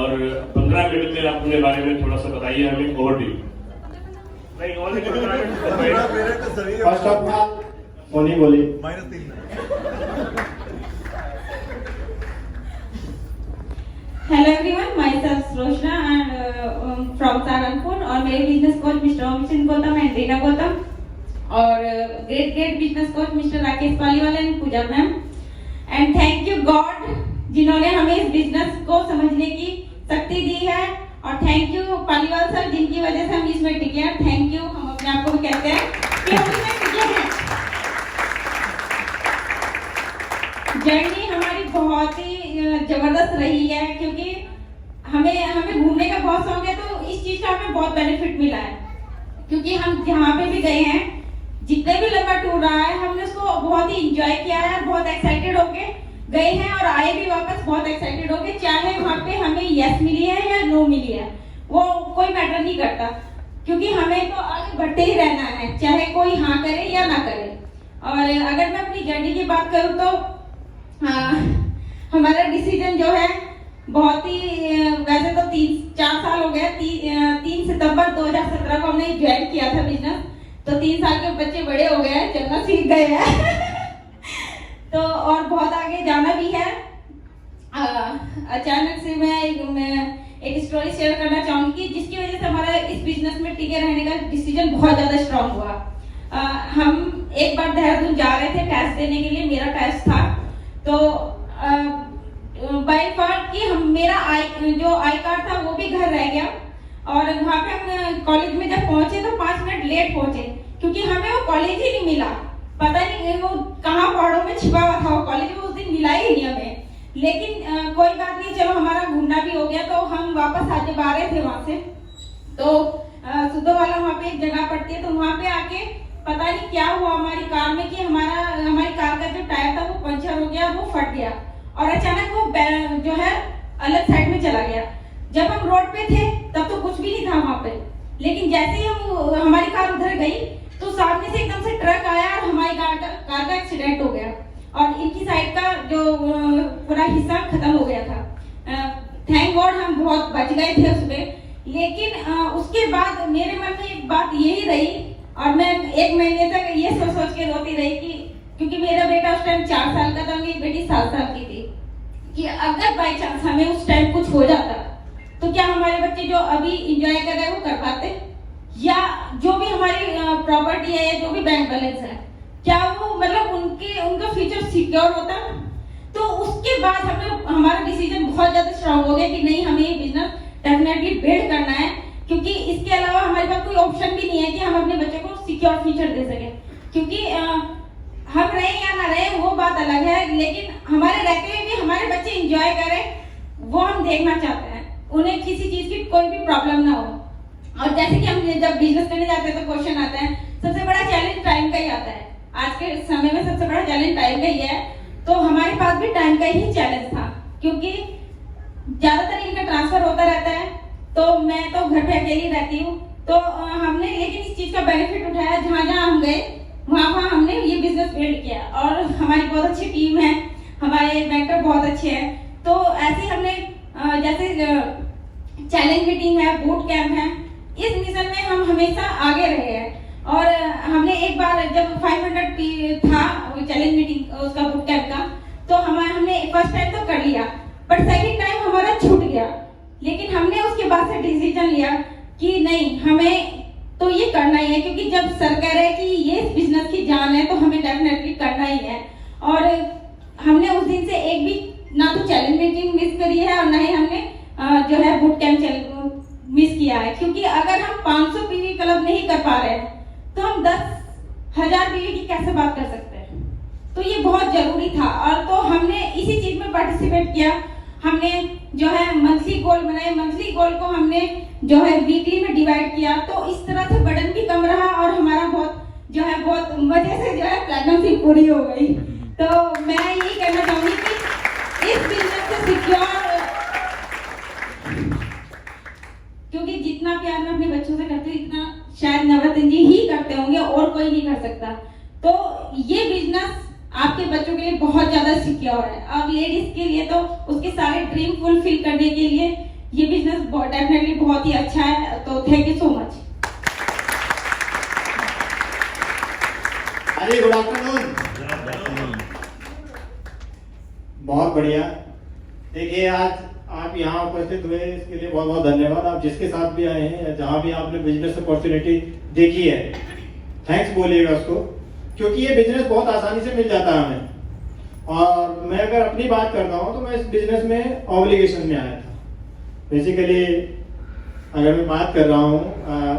और 15 मिनट में अपने बारे में थोड़ा सा बताइए हमें ओवरव्यू। नहीं only 15 minute first of all Soni बोली -3। Hello everyone, myself Roshna and from Saharanpur और मेरे business coach mister Amit Gautam and Reena Gautam और great business coach mister Rakesh Paliwal and Pooja ma'am. And thank you God जिन्होंने हमें इस बिजनेस को समझने की शक्ति दी है और थैंक यू पालीवाल सर जिनकी वजह से हम इसमें टिके हैं। थैंक यू, हम अपने आप को भी कहते हैं कि हम इसमें टिके हैं। जर्नी हमारी बहुत ही जबरदस्त रही है क्योंकि हमें घूमने का बहुत शौक है, तो इस चीज का हमें बहुत बेनिफिट मिला है क्योंकि हम जहाँ पे भी गए हैं, जितने भी लंबा टूर रहा है, हमने उसको बहुत ही एंजॉय किया है, बहुत एक्साइटेड होके गए हैं और आए भी वापस बहुत एक्साइटेड होके, चाहे वहाँ पे हमें यस मिली है या नो मिली है, वो कोई मैटर नहीं करता क्योंकि हमें तो आगे बढ़ते ही रहना है, चाहे कोई हाँ करे या ना करे। और अगर मैं अपनी जर्नी की बात करूँ तो हमारा डिसीजन जो है बहुत ही वैसे तो 3-4 साल हो गए। 3 सितंबर 2017 को हमने ज्वाइन किया था बिजनेस, तो 3 साल के बच्चे बड़े हो गए हैं, चलना सीख गए हैं तो और बहुत आगे जाना भी है। अचानक से मैं एक स्टोरी शेयर करना चाहूंगी कि जिसकी वजह से हमारा इस बिजनेस में टिके रहने का डिसीजन बहुत ज्यादा स्ट्रांग हुआ। हम एक बार देहरादून जा रहे थे टेस्ट देने के लिए, मेरा टेस्ट था, तो बाय फॉल्ट कि मेरा जो आई कार्ड था वो भी घर रह गया और वहाँ पे हम कॉलेज में जब पहुंचे तो 5 मिनट लेट पहुंचे क्योंकि हमें वो कॉलेज ही नहीं मिला। पता नहीं वो कहाँ पहाड़ों में छिपा हुआ था वो कॉलेज, वो उस दिन मिला ही नहीं हमें। लेकिन कोई बात नहीं, चलो हमारा घूमना भी हो गया, तो हम वापस आ जब आ रहे थे वहां से, तो सुधोवाला वहाँ पे एक जगह पड़ती है, तो वहाँ पे आके पता नहीं क्या हुआ हमारी कार में कि हमारी कार का जो टायर था वो पंचर हो गया, वो फट गया और अचानक वो जो है अलग साइड में चला गया। जब हम रोड पे थे तब तो कुछ भी नहीं था वहाँ पे, लेकिन जैसे ही हमारी कार उधर गई तो सामने से एकदम से ट्रक आया और हमारी कार का एक्सीडेंट हो गया और इनकी साइड का जो पूरा हिस्सा खत्म हो गया था। थैंक गॉड हम बहुत बच गए थे उसमें। लेकिन उसके बाद मेरे मन में एक बात यही रही और मैं 1 महीने तक ये सोच के रोती रही कि क्योंकि मेरा बेटा उस टाइम 4 साल का था, मेरी बेटी 7 साल की थी, कि अगर बाई चांस हमें उस टाइम कुछ हो जाता तो क्या हमारे बच्चे जो अभी इंजॉय कर रहे हैं वो कर पाते, या जो भी हमारी प्रॉपर्टी है या जो भी बैंक बैलेंस है, क्या वो मतलब उनका फ्यूचर सिक्योर होता। तो उसके बाद हमारा डिसीजन बहुत ज्यादा स्ट्रांग हो गया कि नहीं, हमें ये बिजनेस डेफिनेटली बिल्ड करना है क्योंकि इसके अलावा हमारे पास कोई ऑप्शन भी नहीं है कि हम अपने बच्चे को सिक्योर फ्यूचर दे सके। क्योंकि हम रहे या ना रहे वो बात अलग है, लेकिन हमारे रहते हुए भी हमारे बच्चे इंजॉय करें वो हम देखना चाहते हैं, उन्हें किसी चीज की कोई भी प्रॉब्लम ना हो। और जैसे कि हम जब बिजनेस करने जाते हैं तो क्वेश्चन आता है, सबसे बड़ा चैलेंज टाइम का ही आता है। आज के समय में सबसे बड़ा चैलेंज टाइम का ही है, तो हमारे पास भी टाइम का ही चैलेंज था क्योंकि ज्यादातर इनका ट्रांसफर होता रहता है, तो मैं तो घर पे अकेली रहती हूँ, तो हमने लेकिन इस चीज का बेनिफिट उठाया, जहाँ हम गए वहाँ हमने ये बिजनेस बिल्ड किया और हमारी बहुत अच्छी टीम है, हमारे मेंटर बहुत अच्छे हैं। तो ऐसे हमने जैसे चैलेंज मीटिंग है, बूट कैंप है, इस मिशन में हम हमेशा आगे रहे हैं। और हमने एक बार जब 500 था चैलेंज मीटिंग उसका बूट कैंप का, तो हमने फर्स्ट टाइम तो कर लिया, बट सेकंड टाइम हमारा छूट गया। लेकिन हमने उसके बाद से डिसीजन लिया कि नहीं, हमें तो ये करना ही है क्योंकि जब सर कह रहे हैं कि ये बिजनेस की जान है तो हमें डेफिनेटली करना ही है। और हमने उस दिन से एक भी ना तो चैलेंज मीटिंग मिस करी है और ना ही हमने जो है बूट कैंप मिस किया है, क्योंकि अगर हम 500 पीवी क्लब नहीं कर पा रहे हैं तो हम 10,000 पीवी की कैसे बात कर सकते हैं। तो ये बहुत जरूरी था और तो हमने इसी चीज में पार्टिसिपेट किया। हमने जो है मंथली गोल बनाए, मंथली गोल को हमने जो है वीकली में डिवाइड किया, तो इस तरह से बर्डन भी कम रहा और हमारा बहुत मजे से जो है प्लैटिनम सीट पूरी हो गई। तो मैं यही कहना चाहूंगी कि इस बिजनेस से सिक्योर, क्योंकि जितना प्यार मैं अपने बच्चों से करती हूँ इतना शायद नवरत्न जी ही करते होंगे और कोई नहीं कर सकता। तो ये बिजनेस आपके बच्चों के लिए बहुत ज्यादा सिक्योर है। अब लेडीज के लिए तो उसके सारे ड्रीम फुलफिल करने के लिए ये बिजनेस डेफिनेटली बहुत ही अच्छा है, तो थैंक यू सो मच। अरे गुड आफ्टरनून। बहुत बढ़िया। देखिए, आज आप यहाँ उपस्थित हुए इसके लिए बहुत बहुत धन्यवाद। आप जिसके साथ भी आए हैं या जहाँ भी आपने बिजनेस अपॉर्चुनिटी देखी है, थैंक्स बोलिएगा उसको, क्योंकि ये बिजनेस बहुत आसानी से मिल जाता है हमें। और मैं अगर अपनी बात करता हूँ तो मैं इस बिजनेस में ऑब्लिगेशन में आया था। बेसिकली अगर मैं बात कर रहा हूँ,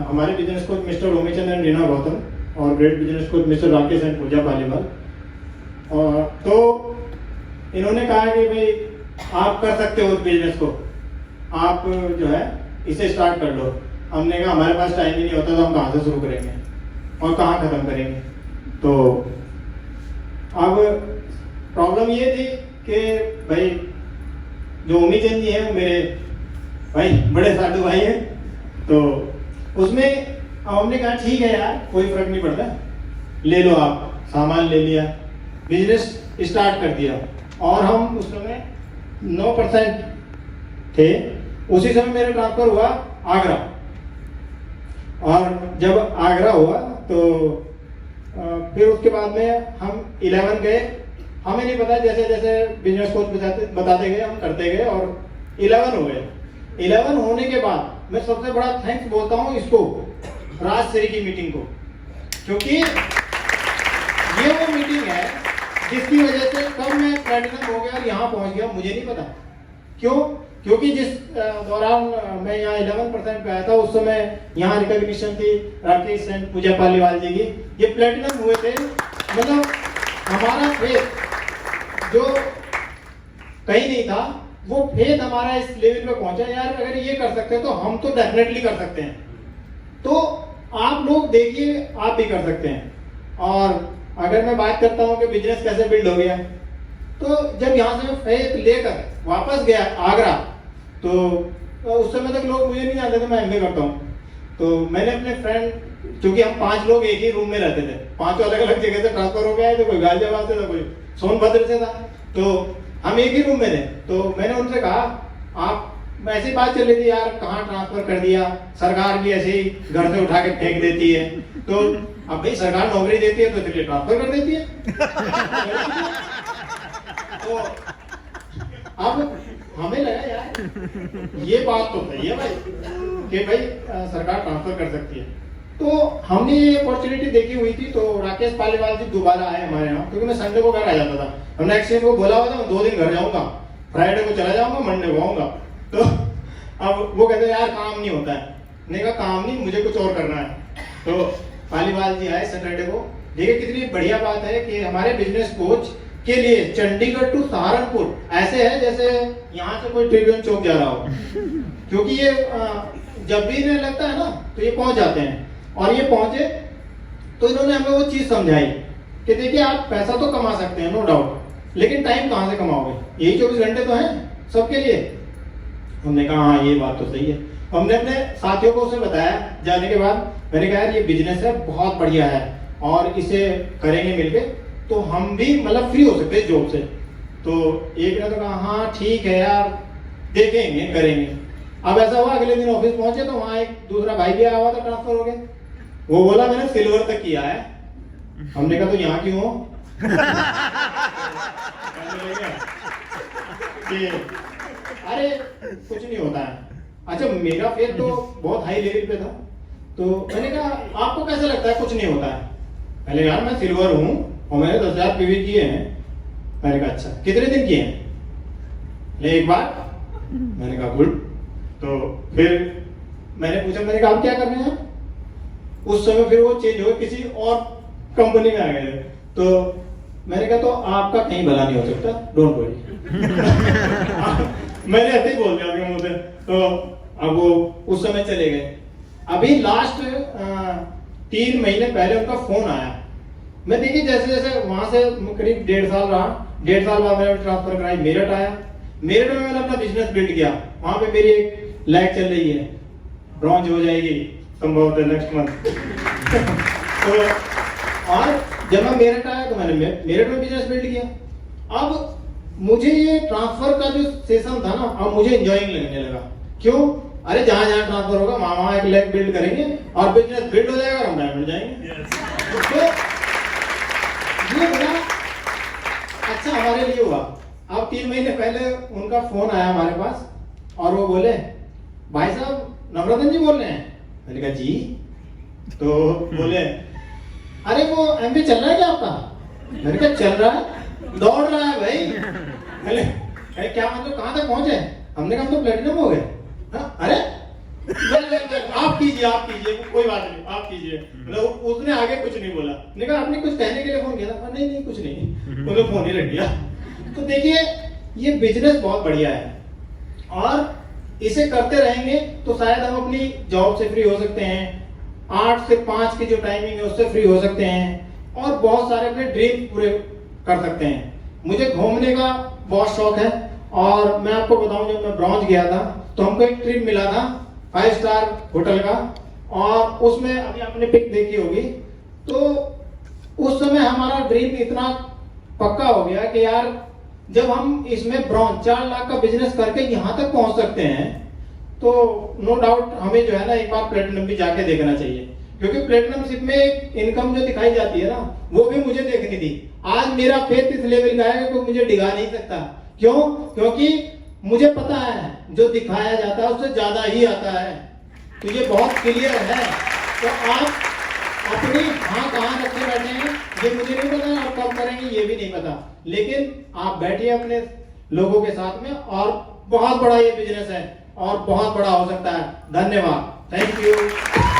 हमारे business coach mister Omichand and Reena Gautam और great business coach mister Rakesh and Pooja Paliwal, और तो इन्होंने कहा कि भाई आप कर सकते हो उस बिजनेस को, आप जो है इसे स्टार्ट कर लो। हमने कहा हमारे पास टाइम ही नहीं होता, तो हम कहाँ से शुरू करेंगे और कहाँ खत्म करेंगे। तो अब प्रॉब्लम ये थी कि भाई जो ओमीचंद जी हैं वो मेरे भाई बड़े साधु भाई हैं, तो उसमें हमने कहा ठीक है यार, कोई फर्क नहीं पड़ता, ले लो आप। सामान ले लिया, बिजनेस स्टार्ट कर दिया। और हम उस समय 9% थे। उसी समय मेरा ट्रांसफर हुआ आगरा, और जब आगरा हुआ तो फिर उसके बाद में हम 11 गए। हमें नहीं पता, जैसे जैसे बिजनेस कोच बताते गए हम करते गए और 11 हो गए। 11 होने के बाद मैं सबसे बड़ा थैंक्स बोलता हूँ इसको, राजश्री की मीटिंग को, क्योंकि ये वो मीटिंग है जिसकी वजह से कब मैं प्लैटिनम हो गया और यहाँ पहुँच गया मुझे नहीं पता। क्यों? क्योंकि जिस दौरान मैं यहाँ 11% पे आया था, उस समय यहाँ रिकॉग्निशन थी राकेश एंड पूजा पालीवाल जी की, ये प्लैटिनम हुए थे। मतलब हमारा फेथ जो कहीं नहीं था, वो फेथ हमारा इस लेवल पे पहुंचा। यार अगर ये कर सकते हैं तो हम तो डेफिनेटली कर सकते हैं। तो आप लोग देखिए, आप भी कर सकते हैं। और अगर मैं बात करता हूँ कि बिजनेस कैसे बिल्ड हो गया, तो जब यहाँ से मैं फेथ लेकर वापस गया आगरा, तो उस समय तक लोग मुझे नहीं जानते थे मैं एमबीए करता हूँ। तो मैंने अपने फ्रेंड, क्योंकि हम 5 लोग एक ही रूम में रहते थे, 5 अलग अलग जगह से ट्रांसफर हो गया है, तो कोई गाजियाबाद से था, कोई सोनभद्र से था, तो हम एक ही रूम में थे। तो मैंने उनसे कहा, आप ऐसी बात चल रही थी यार, कहाँ ट्रांसफर कर दिया, सरकार भी ऐसे ही घर से उठा के फेंक देती है। तो अब भाई सरकार नौकरी देती है तो चलिए ट्रांसफर कर देती है। तो अब हमें लगा यार ये बात तो सही है भाई, कि भाई सरकार ट्रांसफर कर सकती है। तो हमने ये अपॉर्चुनिटी देखी हुई थी। तो राकेश पालीवाल जी दोबारा आए हमारे यहाँ, क्योंकि मैं संडे को घर आ जाता था। हमने एक्सचेंज को बोला हुआ था मैं 2 दिन घर जाऊंगा, फ्राइडे को चला जाऊंगा, मंडे को आऊंगा। तो अब वो कहते यार काम नहीं होता है। मैंने कहा काम नहीं, मुझे कुछ और करना है। तो पालीवाल जी आए सैटरडे को। देखिए कितनी बढ़िया बात है कि हमारे बिजनेस कोच के लिए चंडीगढ़ टू सहारनपुर ऐसे है जैसे यहाँ से कोई ट्रिब्यून चौक जा रहा हो, क्योंकि ये जब भी इन्हें लगता है ना तो ये पहुंच जाते हैं। और ये पहुंचे तो इन्होंने हमें वो चीज समझाई कि देखिए आप पैसा तो कमा सकते हैं नो डाउट, लेकिन टाइम कहाँ से कमाओगे, यही 24 घंटे तो हैं सबके लिए। हमने कहा हाँ ये बात तो सही है। हमने अपने साथियों को उसे बताया। जाने के बाद मैंने कहा यार ये बिजनेस है, बहुत बढ़िया है और इसे करेंगे मिलके तो हम भी मतलब फ्री हो सकते हैं जॉब से। तो एक ने तो कहा हाँ ठीक है यार देखेंगे करेंगे। अब ऐसा हुआ अगले दिन ऑफिस पहुंचे तो वहाँ एक दूसरा भाई भी आया हुआ था, ट्रांसफर हो गया। वो बोला मैंने सिल्वर तक किया है। हमने कहा तो यहाँ क्यों हो? अरे कुछ नहीं होता है। अच्छा मेरा फेथ तो बहुत हाई लेवल पे था। तो मैंने कहा आपको कैसे लगता है कुछ नहीं होता है? पहले यार मैं सिल्वर हूँ और मैंने 10,000 पीवी किए हैं। मैंने कहा अच्छा कितने दिन किए हैं? एक बार। मैंने कहा गुड। तो फिर मैंने पूछा, मैंने कहा आप क्या कर रहे हैं? उस समय फिर वो चेंज हो किसी और कंपनी में आ गए। तो मैंने कहा तो आपका कहीं भला नहीं हो सकता, डोंट वरी। मैंने ऐसे ही बोल दिया अपने मुंह से। तो अब वो उस समय चले गए। अभी लास्ट 3 महीने पहले उनका फोन आया। मैं देखिए जैसे जैसे वहां से करीब 1.5 साल रहा, 1.5 साल बाद मैंने ट्रांसफर कराई, मेरठ आया। मेरठ में मैंने अपना बिजनेस बिल्ड किया। वहां पे मेरी एक लैग चल रही है, ब्रॉन्ज हो जाएगी संभवतः नेक्स्ट मंथ। तो और जब मैं मेरठ आया तो मैंने मेरठ में बिजनेस बिल्ड किया। अब मुझे ये ट्रांसफर का जो सेशन था ना, अब मुझे एंजॉयिंग लगने लगा। क्यों? अरे जहां जहां ट्रांसफर होगा वहां एक लेग बिल्ड करेंगे और बिजनेस बिल्ड हो जाएगा और हम डायमंड जाएंगे। तो ये बड़ा अच्छा हमारे लिए हुआ। अब 3 महीने पहले उनका फोन आया हमारे पास और वो बोले भाई साहब नवरत्न जी बोल रहे हैं। मैंने कहा जी। तो बोले अरे वो एमबी चल रहा है क्या आपका? मैंने कहा चल रहा है, दौड़ रहा है भाई। बोले क्या मतलब कहां तक पहुंचे? हमने कहा हम तो प्लेटिनम हो गए। हाँ? अरे आप कीजिए कोई बात नहीं, आप कीजिए। मतलब उसने आगे कुछ नहीं बोला। मैंने कहा आपने कुछ कहने के लिए फोन किया था? नहीं कुछ नहीं, तो फोन ही रख दिया। तो देखिए ये बिजनेस बहुत बढ़िया है और इसे करते रहेंगे तो शायद हम अपनी जॉब से फ्री हो सकते हैं, 8 से 5 की जो टाइमिंग है उससे फ्री हो सकते हैं और बहुत सारे अपने ड्रीम पूरे कर सकते हैं। मुझे घूमने का बहुत शौक है और मैं आपको बताऊं जब मैं ब्रॉन्ज गया था तो हमको एक ट्रिप मिला था 5 स्टार होटल का और उसमें अभी आपने पिक देखी होगी। तो उस समय हमारा ड्रीम इतना पक्का हो गया कि यार जब हम इसमें ब्रॉन्ज 4 लाख का बिजनेस करके यहाँ तक पहुंच सकते हैं तो नो डाउट हमें जो है ना एक बार प्लेटिनम भी जाके देखना चाहिए, क्योंकि प्लेटिनमशिप में इनकम जो दिखाई जाती है ना वो भी मुझे देखनी थी। आज मेरा फेथ इस लेवल का है कि कोई मुझे डिगा नहीं सकता। क्यों? क्योंकि मुझे पता है जो दिखाया जाता है उससे ज्यादा ही आता है। तो ये बहुत क्लियर है। तो आप अपनी हाँ कहाँ रखे बैठे हैं ये मुझे नहीं पता और कब करेंगे ये भी नहीं पता, लेकिन आप बैठिए अपने लोगों के साथ में और बहुत बड़ा ये बिजनेस है और बहुत बड़ा हो सकता है। धन्यवाद, थैंक यू।